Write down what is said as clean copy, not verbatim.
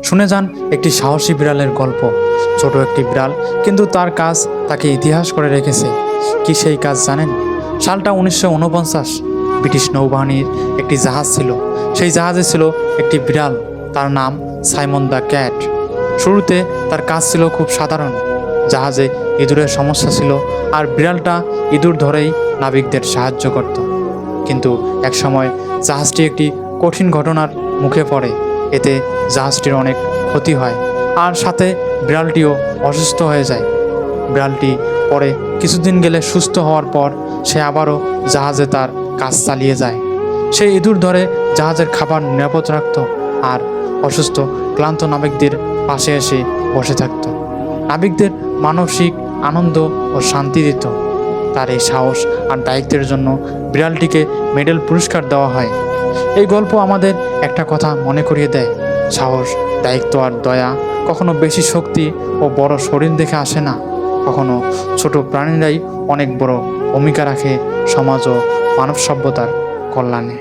শুনে যান একটি সাহসী বিড়ালের গল্প। ছোট একটি বিড়াল, কিন্তু তার কাজ তাকে ইতিহাস করে রেখেছে। কি সেই কাজ জানেন? সালটা 1949। ব্রিটিশ নৌবাহিনীর একটি জাহাজ ছিল। সেই জাহাজে ছিল একটি বিড়াল, তার নাম সাইমন দ্য ক্যাট। শুরুতে তার কাজ ছিল খুব সাধারণ। জাহাজে ইঁদুরের সমস্যা ছিল, আর বিড়ালটা ইঁদুর ধরেই নাবিকদের সাহায্য করত। কিন্তু একসময় জাহাজটি একটি কঠিন ঘটনার মুখে পড়ে। এতে জাহাজটির অনেক ক্ষতি হয়, আর সাথে বিড়ালটিও অসুস্থ হয়ে যায়। বিড়ালটি পরে কিছুদিন গেলে সুস্থ হওয়ার পর সে আবারও জাহাজে তার কাজ চালিয়ে যায়। সে ইঁদুর ধরে জাহাজের খাবার নিরাপদ রাখত, আর অসুস্থ ক্লান্ত নাবিকদের পাশে এসে বসে থাকত। নাবিকদের মানসিক আনন্দ ও শান্তি দিত। তার এই সাহস আর দায়িত্বের জন্য বিড়ালটিকে মেডেল পুরস্কার দেওয়া হয়। এই গল্প আমাদের একটা কথা মনে করিয়ে দেয়, সাহস, দায়িত্ব আর দয়া কখনো বেশি শক্তি ও বড় শরীর দেখে আসে না। কখনো ছোট প্রাণীরাই অনেক বড় ভূমিকা রাখে সমাজ ও মানব সভ্যতার কল্যাণে।